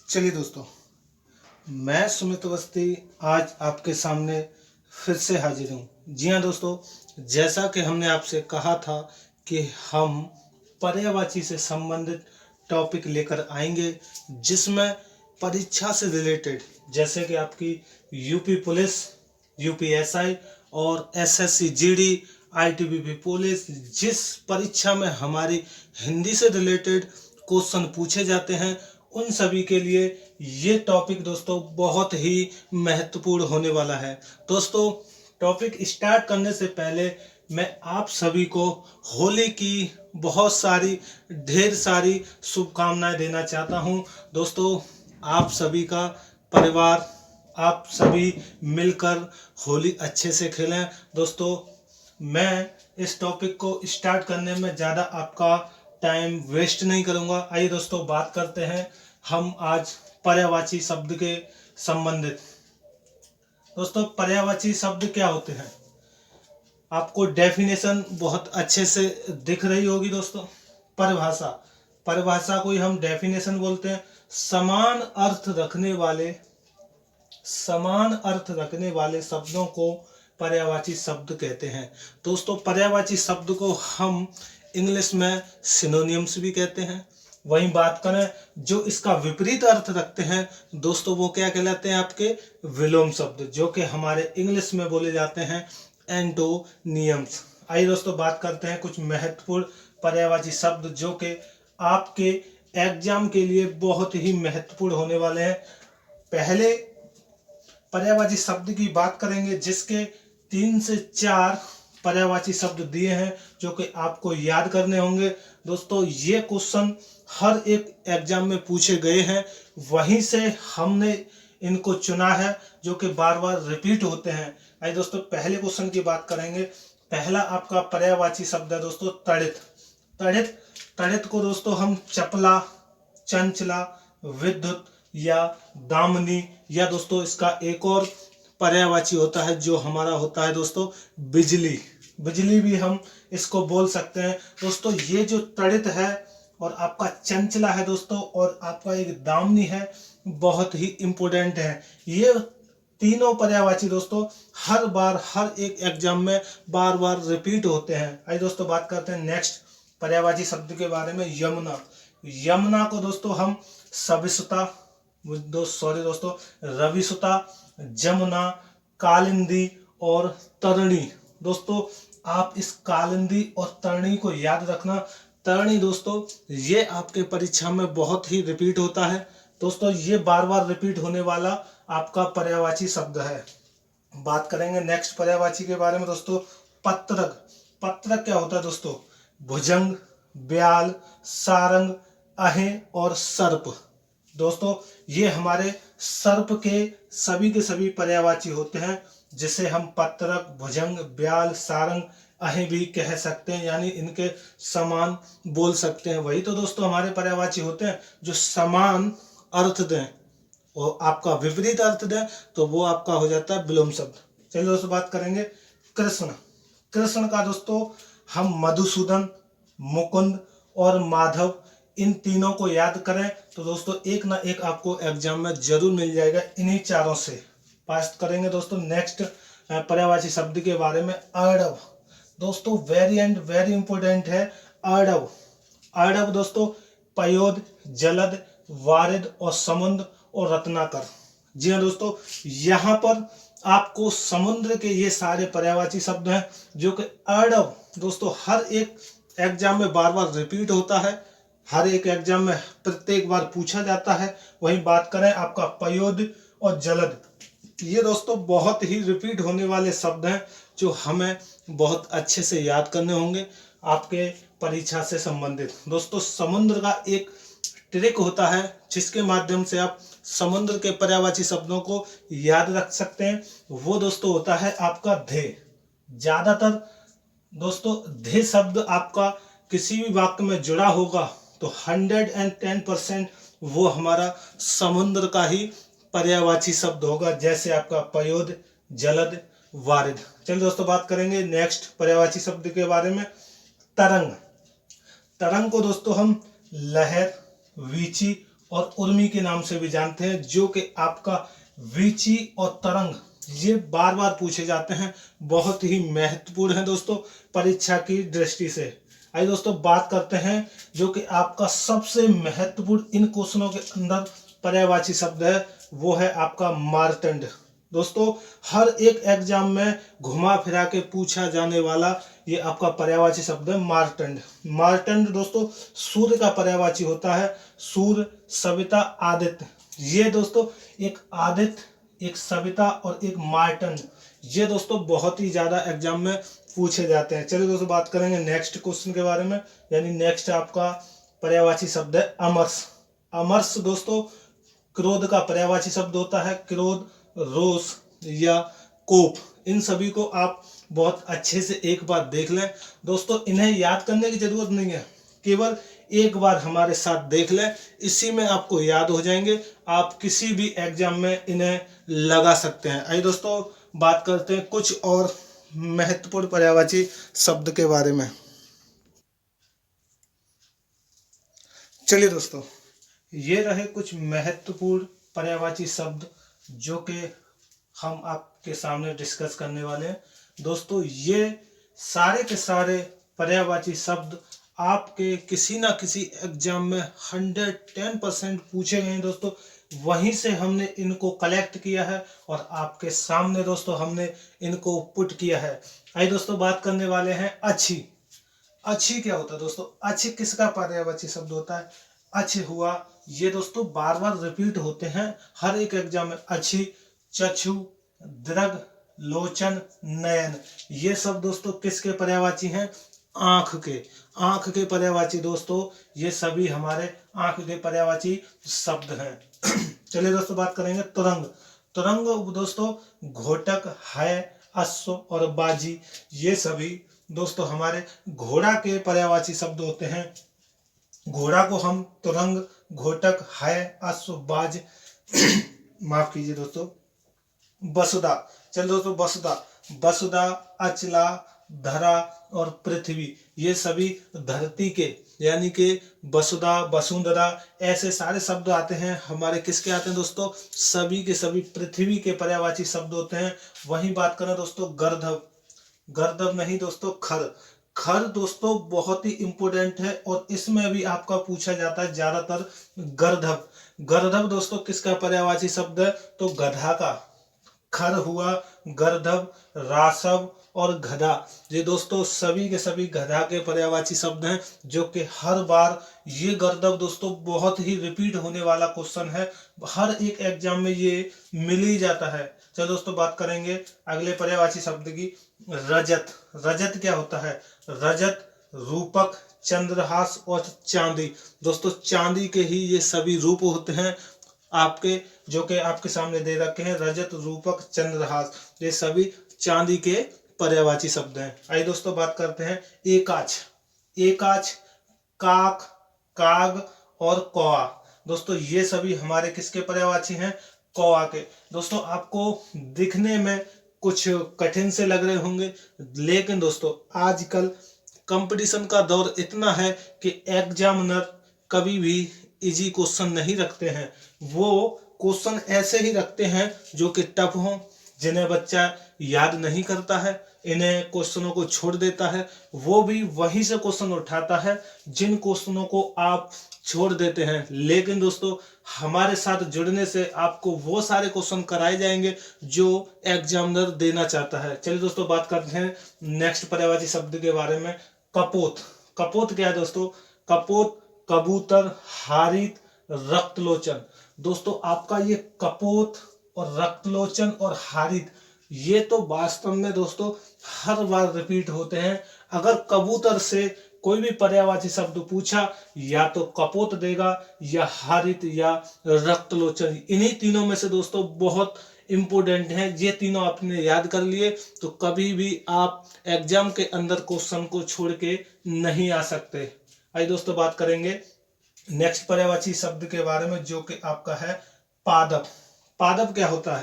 चलिए दोस्तों, मैं सुमित अवस्थी आज आपके सामने फिर से हाजिर हूँ। जी हाँ दोस्तों, जैसा कि हमने आपसे कहा था कि हम पर्यायवाची से संबंधित टॉपिक लेकर आएंगे, जिसमें परीक्षा से रिलेटेड जैसे कि आपकी यूपी पुलिस, यूपीएसआई और एसएससी जीडी, आईटीबीपी पुलिस, जिस परीक्षा में हमारी हिंदी से रिलेटेड क्वेश्चन पूछे जाते हैं, उन सभी के लिए ये टॉपिक दोस्तों बहुत ही महत्वपूर्ण होने वाला है। दोस्तों, टॉपिक स्टार्ट करने से पहले मैं आप सभी को होली की बहुत सारी ढेर सारी शुभकामनाएं देना चाहता हूं। दोस्तों, आप सभी का परिवार, आप सभी मिलकर होली अच्छे से खेलें। दोस्तों, मैं इस टॉपिक को स्टार्ट करने में ज़्यादा आपका टाइम वेस्ट नहीं करूंगा। आइए दोस्तों, बात करते हैं हम आज पर्यायवाची शब्द के संबंधित। दोस्तों, पर्यायवाची शब्द क्या होते हैं? आपको डेफिनेशन बहुत अच्छे से दिख रही होगी दोस्तों। परिभाषा, परिभाषा को ही हम डेफिनेशन बोलते हैं। समान अर्थ रखने वाले शब्दों को पर्यायवाची शब्द कहते हैं। दोस्तों, पर्यायवाची शब्द को हम इंग्लिश में सिनोनिम्स भी कहते हैं। वहीं बात करें जो इसका विपरीत अर्थ रखते हैं दोस्तों, वो क्या कहलाते हैं? आपके विलोम शब्द, जो कि हमारे इंग्लिश में बोले जाते हैं एंटोनियम्स। आइए दोस्तों, बात करते हैं कुछ महत्वपूर्ण पर्यायवाची शब्द जो कि आपके एग्जाम के लिए बहुत ही महत्वपूर्ण होने वाले हैं। पहले पर्यायवाची शब्द की बात करेंगे, जिसके 3 से 4 पर्यायवाची शब्द दिए हैं जो कि आपको याद करने होंगे। दोस्तों, ये क्वेश्चन हर एक एग्जाम में पूछे गए हैं, वहीं से हमने इनको चुना है जो कि बार बार रिपीट होते हैं। आइए दोस्तों, पहले क्वेश्चन की बात करेंगे। पहला आपका पर्यायवाची शब्द है दोस्तों तड़ित। तड़ित तड़ित को दोस्तों हम चपला, चंचला, विद्युत या दामिनी, या दोस्तों इसका एक और पर्यायवाची होता है जो हमारा होता है दोस्तों बिजली। बिजली भी हम इसको बोल सकते हैं। दोस्तों, ये जो तड़ित है और आपका चंचला है दोस्तों, और आपका एक दामिनी है, बहुत ही इंपॉर्टेंट है। ये तीनों पर्यायवाची दोस्तों हर बार हर एक एग्जाम में बार बार रिपीट होते हैं। आइए दोस्तों, बात करते हैं नेक्स्ट पर्यायवाची शब्द के बारे में। यमुना। यमुना को दोस्तों हम सविसुता, दोस्तों रविसुता, जमुना, कालिंदी और तरणी। दोस्तों, आप इस कालिंदी और तरणी को याद रखना। तरणी दोस्तों ये आपके परीक्षा में बहुत ही रिपीट होता है। दोस्तों, ये बार बार रिपीट होने वाला आपका पर्यायवाची शब्द है। बात करेंगे नेक्स्ट पर्यायवाची के बारे में दोस्तों। पत्रक। पत्रक क्या होता है दोस्तों? भुजंग, ब्याल, सारंग, अहें और सर्प। दोस्तों, ये हमारे सर्प के सभी पर्यायवाची होते हैं, जिसे हम पत्रक, भुजंग, ब्याल, सारंग, अहें भी कह सकते हैं, यानी इनके समान बोल सकते हैं। वही तो दोस्तों हमारे पर्यायवाची होते हैं जो समान अर्थ दें और आपका विपरीत अर्थ दें, तो वो आपका हो जाता है विलोम शब्द। चलिए दोस्तों, बात करेंगे कृष्ण। कृष्ण का दोस्तों हम मधुसूदन, मुकुंद और माधव, इन तीनों को याद करें तो दोस्तों एक ना एक आपको एग्जाम में जरूर मिल जाएगा। इन्हीं चारों से पास करेंगे दोस्तों। नेक्स्ट पर्यायवाची शब्द के बारे में अर्णव। दोस्तों वेरी इंपॉर्टेंट है अर्णव। अर्णव दोस्तों पयोद, जलद, वारिद और समुद्र और रत्नाकर। जी हाँ दोस्तों, यहाँ पर आपको समुद्र के ये सारे पर्यायवाची शब्द हैं जो कि अर्णव दोस्तों हर एक एग्जाम में बार बार रिपीट होता है, हर एक एग्जाम में प्रत्येक बार पूछा जाता है। वहीं बात करें आपका पयोद और जलद, ये दोस्तों बहुत ही रिपीट होने वाले शब्द हैं जो हमें बहुत अच्छे से याद करने होंगे आपके परीक्षा से संबंधित। दोस्तों, समुद्र का एक ट्रिक होता है जिसके माध्यम से आप समुद्र के पर्यायवाची शब्दों को याद रख सकते हैं। वो दोस्तों होता है आपका धे। ज्यादातर दोस्तों धे शब्द आपका किसी भी वाक्य में जुड़ा होगा तो 110% वो हमारा समुद्र का ही पर्यायवाची शब्द होगा, जैसे आपका पयोद, जलद, वारिद। चलिए दोस्तों, बात करेंगे नेक्स्ट पर्यायवाची शब्द के बारे में। तरंग। तरंग को दोस्तों हम लहर, वीची और उर्मी के नाम से भी जानते हैं, जो कि आपका वीची और तरंग, ये बार बार पूछे जाते हैं, बहुत ही महत्वपूर्ण है दोस्तों परीक्षा की दृष्टि से। आइए दोस्तों बात करते हैं जो कि आपका सबसे महत्वपूर्ण इन क्वेश्चनों के अंदर पर्यायवाची शब्द है, वो है आपका मार्तंड। दोस्तों हर एक एग्जाम में घुमा फिरा के पूछा जाने वाला ये आपका पर्यायवाची शब्द है मार्तंड। मार्तंड दोस्तों सूर्य का पर्यायवाची होता है, सूर्य, सविता, आदित्य। ये दोस्तों एक आदित्य, एक सविता और एक मार्तंड, ये दोस्तों बहुत ही ज्यादा एग्जाम में पूछे जाते हैं। चलिए दोस्तों बात करेंगे नेक्स्ट क्वेश्चन के बारे में, यानी नेक्स्ट आपका पर्यायवाची शब्द है अमरस। अमरस दोस्तों क्रोध का पर्यायवाची शब्द होता है, क्रोध, रोष या कोप। इन सभी को आप बहुत अच्छे से एक बार देख लें दोस्तों, इन्हें याद करने की जरूरत नहीं है, केवल एक बार हमारे साथ देख लें, इसी में आपको याद हो जाएंगे, आप किसी भी एग्जाम में इन्हें लगा सकते हैं। आइए दोस्तों बात करते हैं कुछ और महत्वपूर्ण पर्यायवाची शब्द के बारे में। चलिए दोस्तों ये रहे कुछ महत्वपूर्ण पर्यायवाची शब्द जो कि हम आपके सामने डिस्कस करने वाले हैं। दोस्तों ये सारे के सारे पर्यायवाची शब्द आपके किसी ना किसी एग्जाम में 110% पूछे गए हैं दोस्तों, वहीं से हमने इनको कलेक्ट किया है और आपके सामने दोस्तों हमने इनको पुट किया है। आइए दोस्तों बात करने वाले हैं अच्छी। अच्छी क्या होता है दोस्तों? अच्छी किसका पर्यायवाची शब्द होता है? अच्छ हुआ, ये दोस्तों बार बार रिपीट होते हैं हर एक एग्जाम में। अच्छी, चक्षु, दृग, लोचन, नयन, ये सब दोस्तों किसके पर्यायवाची हैं? आंख के। आंख के पर्यायवाची दोस्तों ये सभी हमारे आंख के पर्यायवाची शब्द हैं। चलिए दोस्तों बात करेंगे तुरंग। तुरंग दोस्तों घोटक है, अश्व और बाजी, ये सभी दोस्तों हमारे घोड़ा के पर्यायवाची शब्द होते हैं। घोड़ा को हम तुरंग, घोटक, है, अश्व, बाज माफ कीजिए दोस्तों, वसुधा। चल दोस्तों वसुधा, वसुधा, अचला, धरा और पृथ्वी, ये सभी धरती के यानी कि वसुधा, वसुंधरा, ऐसे सारे शब्द आते हैं हमारे, किसके आते हैं दोस्तों? सभी के सभी पृथ्वी के पर्यायवाची शब्द होते हैं। वहीं बात करें दोस्तों गर्दभ, गर्दभ नहीं दोस्तों खर। खर दोस्तों बहुत ही इंपॉर्टेंट है और इसमें भी आपका पूछा जाता है ज्यादातर गर्दभ। गर्दभ दोस्तों किसका पर्यायवाची शब्द है? तो गधा का। खर हुआ, गर्दभ, रासव और गधा, ये दोस्तों सभी के सभी गधा के पर्यायवाची शब्द हैं, जो कि हर बार ये गर्दभ दोस्तों बहुत ही रिपीट होने वाला क्वेश्चन है, हर एक एग्जाम में ये मिल ही जाता है। चलो दोस्तों बात करेंगे अगले पर्यायवाची शब्द की, रजत। रजत क्या होता है? रजत, रूपक, चंद्रहास और चांदी। दोस्तों चांदी के ही ये सभी रूप होते हैं आपके, जो कि आपके सामने दे रखे हैं, रजत, रूपक, चंद्रहास, ये सभी चांदी के पर्यायवाची शब्द हैं। आइए दोस्तों बात करते हैं एकाच। एकाच, काक, काग और कौआ, दोस्तों ये सभी हमारे किसके पर्यायवाची हैं? कौआ के। दोस्तों आपको दिखने में कुछ कठिन से लग रहे होंगे, लेकिन दोस्तों आजकल कंपटीशन का दौर इतना है कि एग्जामिनर कभी भी इजी क्वेश्चन नहीं रखते हैं, वो क्वेश्चन ऐसे ही रखते हैं जो कि टफ हो, जिन्हें बच्चा याद नहीं करता है, इन्हें क्वेश्चनों को छोड़ देता है, वो भी वहीं से क्वेश्चन उठाता है जिन क्वेश्चनों को आप छोड़ देते हैं। लेकिन दोस्तों हमारे साथ जुड़ने से आपको वो सारे क्वेश्चन कराए जाएंगे जो एग्जामिनर देना चाहता है। चलिए दोस्तों बात करते हैं नेक्स्ट पर्यायवाची शब्द के बारे में, कपोत। कपोत क्या है दोस्तों? कपोत, कबूतर, हारित, रक्तलोचन। दोस्तों आपका ये कपोत और रक्तलोचन और हारित, ये तो वास्तव में दोस्तों हर बार रिपीट होते हैं। अगर कबूतर से कोई भी पर्यायवाची शब्द पूछा, या तो कपोत देगा या हारित या रक्तलोचन, इन्हीं तीनों में से दोस्तों बहुत इंपोर्टेंट है। ये तीनों आपने याद कर लिए तो कभी भी आप एग्जाम के अंदर क्वेश्चन को छोड़ के नहीं आ सकते। आइए दोस्तों बात करेंगे नेक्स्ट पर्यायवाची शब्द के बारे में, जो कि आपका है पादप। पादप क्या होता है?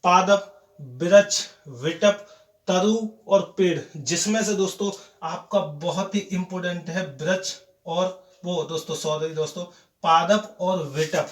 पादप, वृक्ष, विटप, तरु और पेड़, जिसमें से दोस्तों आपका बहुत ही इंपॉर्टेंट है वृक्ष और वो दोस्तों सॉरी दोस्तों पादप और विटप।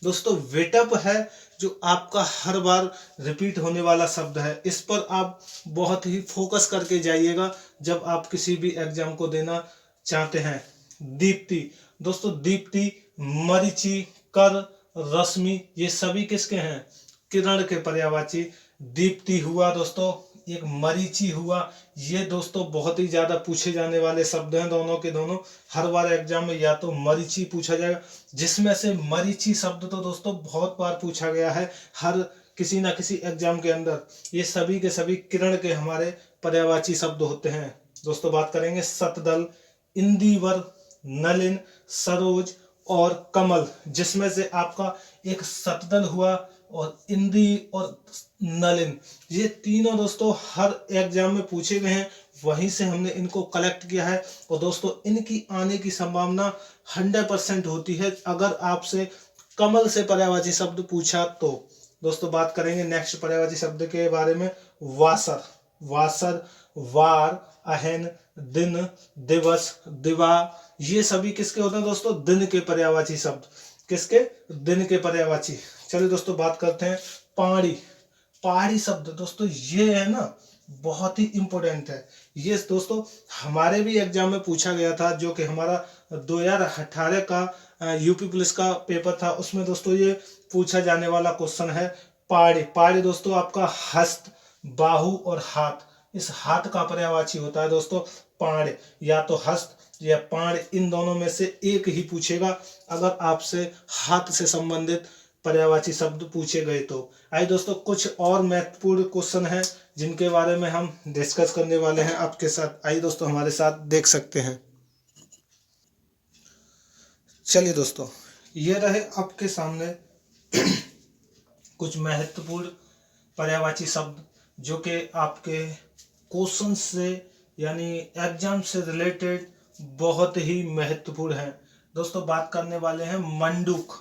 दोस्तों विटप है जो आपका हर बार रिपीट होने वाला शब्द है, इस पर आप बहुत ही फोकस करके जाइएगा जब आप किसी भी एग्जाम को देना चाहते हैं। दीप्ति, दोस्तों दीप्ति, मरीचि, कर, रश्मि, ये सभी किसके हैं? किरण के पर्यायवाची। दीप्ति हुआ दोस्तों, एक मरीचि हुआ। ये दोस्तों बहुत ही ज्यादा पूछे जाने वाले शब्द हैं, दोनों के दोनों। हर बार एग्जाम में या तो मरीचि पूछा जाएगा, जिसमें से मरीचि शब्द तो दोस्तों बहुत बार पूछा गया है हर किसी ना किसी एग्जाम के अंदर। ये सभी के सभी किरण के हमारे पर्यायवाची शब्द होते हैं। दोस्तों बात करेंगे शतदल, इंदिवर, नलिन, सरोज और कमल, जिसमें से आपका एक शतदल हुआ और इंदी और नलिन, ये तीनों दोस्तों हर एग्जाम में पूछे गए हैं, वहीं से हमने इनको कलेक्ट किया है। और दोस्तों इनकी आने की संभावना 100% होती है अगर आपसे कमल से पर्यायवाची शब्द पूछा तो। दोस्तों बात करेंगे नेक्स्ट पर्यायवाची शब्द के बारे में। वासर, वासर, वार, अहन, दिन, दिवस, दिवा, ये सभी किसके होते हैं दोस्तों? दिन के पर्यायवाची शब्द। किसके? दिन के पर्यायवाची। चलिए दोस्तों बात करते हैं पहाड़ी। पहाड़ी शब्द दोस्तों ये है ना, बहुत ही इंपॉर्टेंट है। ये दोस्तों हमारे भी एग्जाम में पूछा गया था, जो कि हमारा 2018 का यूपी पुलिस का पेपर था, उसमें दोस्तों ये पूछा जाने वाला क्वेश्चन है पहाड़ी। पहाड़ी दोस्तों आपका हस्त, बाहु और हाथ, इस हाथ का पर्यायवाची होता है दोस्तों पाण। या तो हस्त या पाण, इन दोनों में से एक ही पूछेगा अगर आपसे हाथ से संबंधित पर्यायवाची शब्द पूछे गए तो। आइए दोस्तों कुछ और महत्वपूर्ण क्वेश्चन हैं जिनके बारे में हम डिस्कस करने वाले हैं आपके साथ। आइए दोस्तों हमारे साथ देख सकते हैं। चलिए दोस्तों ये रहे आपके सामने कुछ महत्वपूर्ण पर्यायवाची शब्द जो कि आपके क्वेश्चन से यानी एग्जाम से रिलेटेड बहुत ही महत्वपूर्ण है। दोस्तों बात करने वाले हैं मंडूक।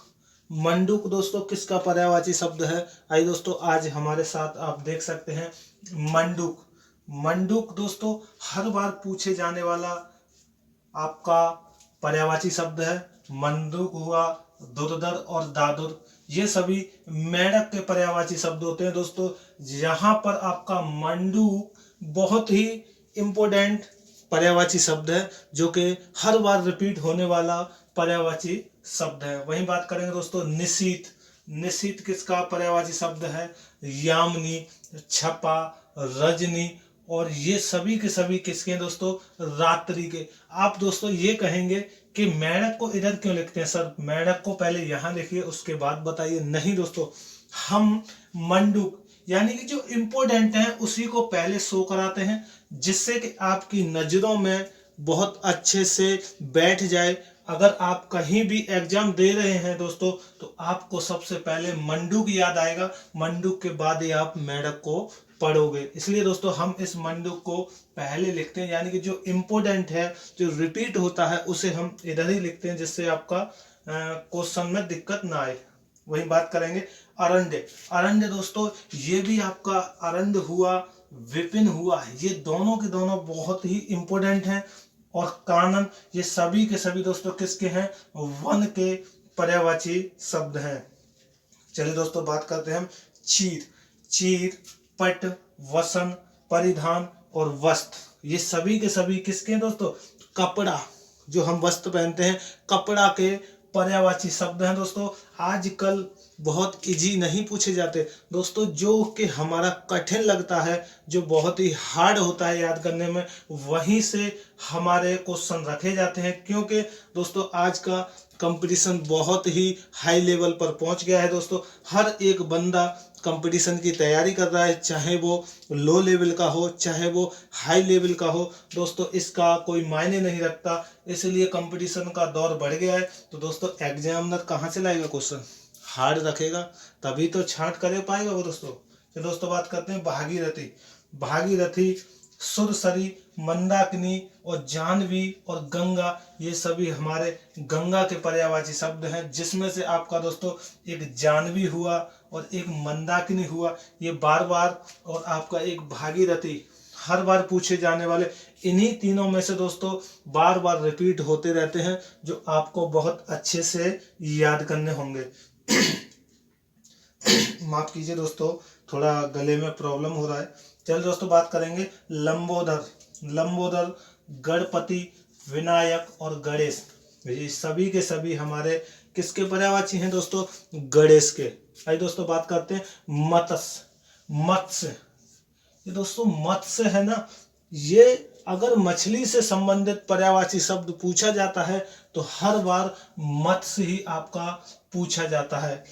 मंडूक दोस्तों किसका पर्यायवाची शब्द है? आइए दोस्तों आज हमारे साथ आप देख सकते हैं मंडूक। मंडूक दोस्तों हर बार पूछे जाने वाला आपका पर्यायवाची शब्द है। मंडूक हुआ, दुर्धर और दादुर, ये सभी मेंढक के पर्यायवाची शब्द होते हैं दोस्तों। यहाँ पर आपका मंडूक बहुत ही इंपॉर्टेंट पर्यायवाची शब्द है जो कि हर बार रिपीट होने वाला पर्यायवाची शब्द है। वहीं बात करेंगे दोस्तों निशीथ। निशीथ किसका पर्यायवाची शब्द है? यामिनी, छपा, रजनी, और ये सभी के सभी किसके हैं दोस्तों? रात्रि के। आप दोस्तों ये कहेंगे कि मेंढक को इधर क्यों लिखते हैं सर? मेंढक को पहले यहाँ लिखिए उसके बाद बताइए। नहीं दोस्तों, हम मंडूक यानी कि जो इम्पोर्टेंट है उसी को पहले शो कराते हैं, जिससे कि आपकी नजरों में बहुत अच्छे से बैठ जाए। अगर आप कहीं भी एग्जाम दे रहे हैं दोस्तों तो आपको सबसे पहले मंडूक याद आएगा, मंडूक के बाद ही आप मेंढक को पढ़ोगे। इसलिए दोस्तों हम इस मंडूक को पहले लिखते हैं, यानी कि जो इम्पोर्टेंट है जो रिपीट होता है उसे हम इधर ही लिखते हैं, जिससे आपका क्वेश्चन में दिक्कत ना आए। वही बात करेंगे अरण्य। अरण्य दोस्तों ये भी आपका अरण्य हुआ, विपिन हुआ, ये दोनों के दोनों बहुत ही इंपॉर्टेंट हैं। और कानन, ये सभी के सभी दोस्तों किसके हैं? वन के पर्यायवाची शब्द हैं। चलिए दोस्तों बात करते हैं हम चीर। चीर, पट, वसन, परिधान और वस्त्र, ये सभी के सभी किसके हैं दोस्तों? कपड़ा, जो हम वस्त्र पहनते हैं, कपड़ा के पर्यायवाची शब्द हैं दोस्तों। आजकल बहुत इजी नहीं पूछे जाते दोस्तों, जो कि हमारा कठिन लगता है, जो बहुत ही हार्ड होता है याद करने में, वहीं से हमारे क्वेश्चन रखे जाते हैं। क्योंकि दोस्तों आज का कंपटीशन बहुत ही हाई लेवल पर पहुंच गया है दोस्तों। हर एक बंदा कंपटीशन की तैयारी कर रहा है, चाहे वो लो लेवल का हो चाहे वो हाई लेवल का हो दोस्तों, इसका कोई मायने नहीं रखता। इसलिए कंपटीशन का दौर बढ़ गया है। तो दोस्तों एग्जामिनर कहाँ से लाएगा क्वेश्चन? हार्ड रखेगा तभी तो छांट कर पाएगा वो दोस्तों। तो दोस्तों बात करते हैं भागीरथी। भागीरथी, सुरसरी, मंदाकिनी और जाह्नवी और गंगा, ये सभी हमारे गंगा के पर्यायवाची शब्द हैं, जिसमें से आपका दोस्तों एक जाह्नवी हुआ और एक मंदाकिनी हुआ, ये बार बार, और आपका एक भागीरथी हर बार पूछे जाने वाले इन्हीं तीनों में से दोस्तों बार बार रिपीट होते रहते हैं, जो आपको बहुत अच्छे से याद करने होंगे। माफ कीजिए दोस्तों, थोड़ा गले में प्रॉब्लम हो रहा है। चलिए दोस्तों बात करेंगे लंबोदर। लंबोदर, गणपति, विनायक और गणेश, ये सभी के सभी हमारे किसके पर्यायवाची हैं दोस्तों? गणेश के। आइए दोस्तों बात करते हैं मत्स्य। मत्स्य, ये दोस्तों मत्स्य है ना, ये अगर मछली से संबंधित पर्यायवाची शब्द पूछा जाता है तो हर बार मत्स्य ही आपका पूछा जाता है।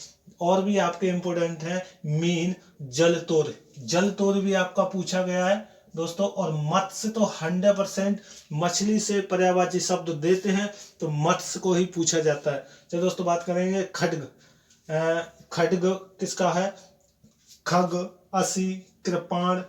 और भी आपके इंपोर्टेंट है मीन, जलतोर। जलतोर भी आपका पूछा गया है दोस्तों। और मत्स्य तो 100% मछली से पर्यायवाची शब्द देते हैं, तो मत्स्य को ही पूछा जाता है। चलिए दोस्तों बात करेंगे खड्ग। खड्ग किसका है? खग, असी, कृपाण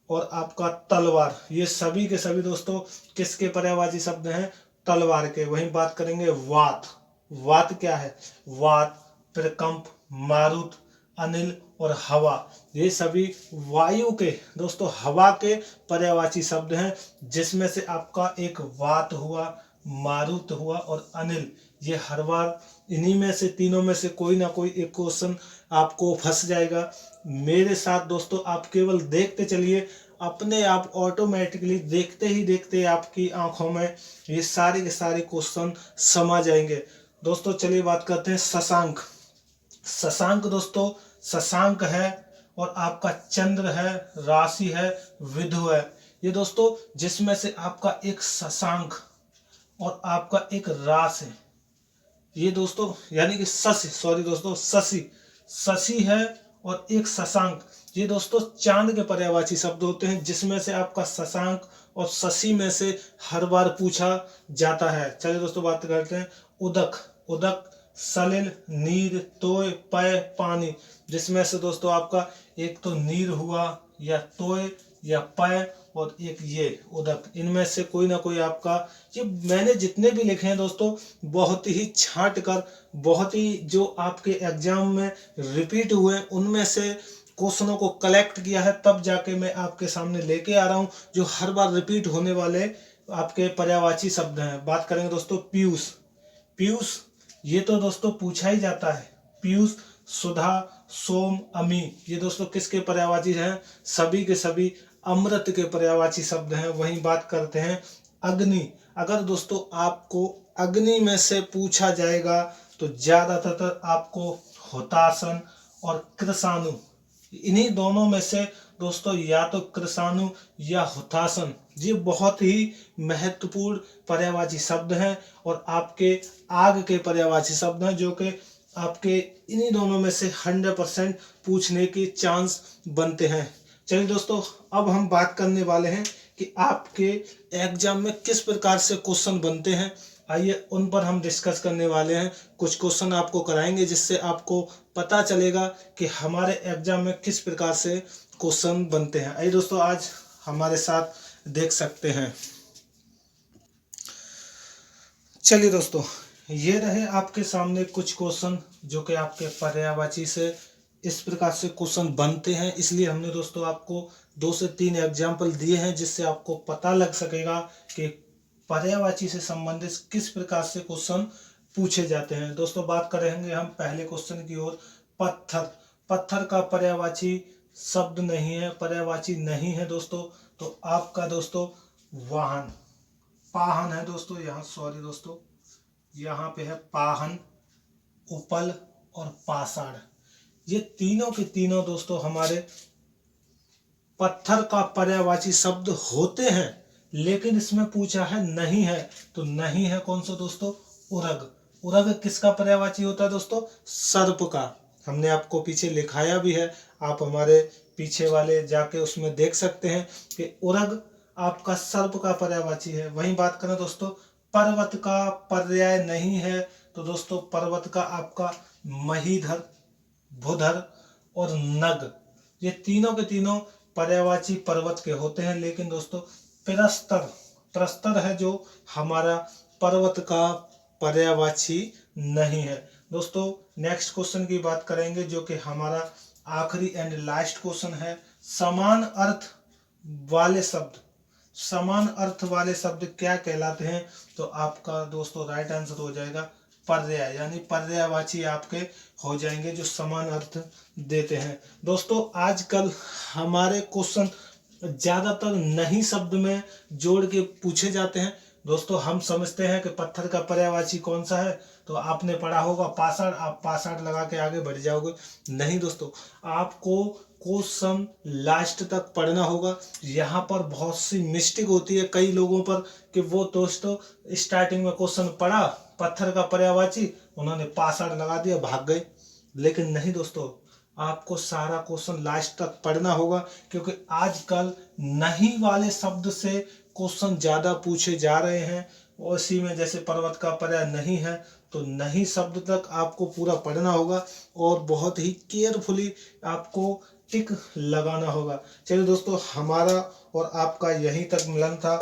और आपका तलवार, ये सभी के सभी दोस्तों किसके पर्यायवाची शब्द हैं? तलवार के। वहीं बात करेंगे वात। वात क्या है? वात, प्रकंप, मारुत, अनिल और हवा, ये सभी वायु के दोस्तों, हवा के पर्यायवाची शब्द हैं, जिसमें से आपका एक वात हुआ, मारुत हुआ और अनिल। ये हर बार इन्हीं में से तीनों में से कोई ना कोई एक क्वेश्चन आपको फंस जाएगा। मेरे साथ दोस्तों आप केवल देखते चलिए, अपने आप ऑटोमेटिकली देखते ही देखते आपकी आंखों में ये सारे के सारे क्वेश्चन समा जाएंगे। दोस्तों चलिए बात करते हैं शशांक। शशांक दोस्तों, शशांक है और आपका चंद्र है, राशि है, विधु है। ये दोस्तों जिसमें से आपका एक शशांक और आपका एक रास है, ये दोस्तों यानी कि शशि, सॉरी दोस्तों, शशि, शशि है और एक शशांक, ये दोस्तों चांद के पर्यायवाची शब्द होते हैं, जिसमें से आपका शशांक और शशि में से हर बार पूछा जाता है। चलिए दोस्तों बात करते हैं उदक। उदक, सलिल, नीर, तोय, पय, पानी, जिसमें से दोस्तों आपका एक तो नीर हुआ या तोय या पय और एक ये उदक, इनमें से कोई ना कोई आपका, ये मैंने जितने भी लिखे हैं दोस्तों बहुत ही छांट कर, बहुत ही जो आपके एग्जाम में रिपीट हुए उनमें से क्वेश्चनों को कलेक्ट किया है, तब जाके मैं आपके सामने लेके आ रहा हूँ, जो हर बार रिपीट होने वाले आपके पर्यायवाची शब्द हैं। बात करेंगे दोस्तों पीयूष। पीयूष ये तो दोस्तों पूछा ही जाता है। पीयूष, सुधा, सोम, अमी, ये दोस्तों किसके पर्यायवाची हैं? सभी के सभी अमृत के पर्यायवाची शब्द हैं। वहीं बात करते हैं अग्नि। अगर दोस्तों आपको अग्नि में से पूछा जाएगा तो ज्यादातर आपको हुतासन और कृशानु, इन्हीं दोनों में से दोस्तों या तो कृशानु या हुतासन, ये बहुत ही महत्वपूर्ण पर्यायवाची शब्द हैं और आपके आग के पर्यायवाची शब्द हैं, जो कि आपके इन्हीं दोनों में से 100% पूछने के चांस बनते हैं। चलिए दोस्तों अब हम बात करने वाले हैं कि आपके एग्जाम में किस प्रकार से क्वेश्चन बनते हैं। आइए उन पर हम डिस्कस करने वाले हैं। कुछ क्वेश्चन आपको कराएंगे जिससे आपको पता चलेगा कि हमारे एग्जाम में किस प्रकार से क्वेश्चन बनते हैं। आइए दोस्तों आज हमारे साथ देख सकते हैं। चलिए दोस्तों ये रहे आपके सामने कुछ क्वेश्चन जो कि आपके पर्यायवाची से इस प्रकार से क्वेश्चन बनते हैं। इसलिए हमने दोस्तों आपको 2 से 3 एग्जाम्पल दिए हैं, जिससे आपको पता लग सकेगा कि पर्यायवाची से संबंधित किस प्रकार से क्वेश्चन पूछे जाते हैं। दोस्तों बात करेंगे हम पहले क्वेश्चन की ओर। पत्थर। पत्थर का पर्यायवाची शब्द नहीं है, पर्यायवाची नहीं है दोस्तों, तो आपका दोस्तों वाहन, पाहन है दोस्तों। यहाँ सॉरी दोस्तों, यहाँ पे है पाहन, उपल और पाषाण, ये तीनों के तीनों दोस्तों हमारे पत्थर का पर्यायवाची शब्द होते हैं, लेकिन इसमें पूछा है नहीं है, तो नहीं है कौन सा दोस्तों? उरग। उरग किसका पर्यायवाची होता है दोस्तों? सर्प का। हमने आपको पीछे लिखाया भी है, आप हमारे पीछे वाले जाके उसमें देख सकते हैं कि उरग आपका सर्प का पर्यायवाची है। वहीं बात करें दोस्तों पर्वत का पर्याय नहीं है, तो दोस्तों पर्वत का आपका महीधर, भूधर और नग, ये तीनों के तीनों पर्यायवाची पर्वत के होते हैं। लेकिन दोस्तों प्रस्तर, प्रस्तर है जो हमारा पर्वत का पर्यायवाची नहीं है। दोस्तों नेक्स्ट क्वेश्चन की बात करेंगे जो कि हमारा आखिरी एंड लास्ट क्वेश्चन है। समान अर्थ वाले शब्द, समान अर्थ वाले शब्द क्या कहलाते हैं? तो आपका दोस्तों राइट आंसर हो जाएगा पर्याय, यानी पर्यायवाची आपके हो जाएंगे जो समान अर्थ देते हैं। दोस्तों आजकल हमारे क्वेश्चन ज्यादातर नहीं शब्द में जोड़ के पूछे जाते हैं। दोस्तों हम समझते हैं कि पत्थर का पर्यायवाची कौन सा है, तो आपने पढ़ा होगा पाषाण, आप पाषाण लगा के आगे बढ़ जाओगे। नहीं दोस्तों, आपको क्वेश्चन लास्ट तक पढ़ना होगा। यहाँ पर बहुत सी मिस्टेक होती है कई लोगों पर कि वो दोस्तों स्टार्टिंग में क्वेश्चन पढ़ा पत्थर का पर्यायवाची, उन्होंने पाषाण लगा दिया, भाग गए। लेकिन नहीं दोस्तों, आपको सारा क्वेश्चन लास्ट तक पढ़ना होगा, क्योंकि आजकल नहीं वाले शब्द से क्वेश्चन ज्यादा पूछे जा रहे हैं। उसी में जैसे पर्वत का पर्याय नहीं है, तो नहीं शब्द तक आपको पूरा पढ़ना होगा और बहुत ही केयरफुली आपको टिक लगाना होगा। चलिए दोस्तों, हमारा और आपका यहीं तक मिलन था।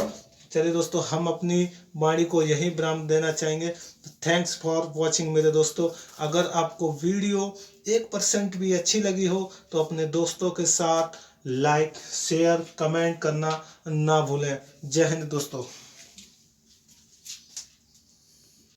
चलिए दोस्तों, हम अपनी वाणी को यहीं विराम देना चाहेंगे। थैंक्स फॉर वॉचिंग मेरे दोस्तों। अगर आपको वीडियो 1% भी अच्छी लगी हो तो अपने दोस्तों के साथ लाइक, शेयर, कमेंट करना ना भूलें। जय हिंद दोस्तों।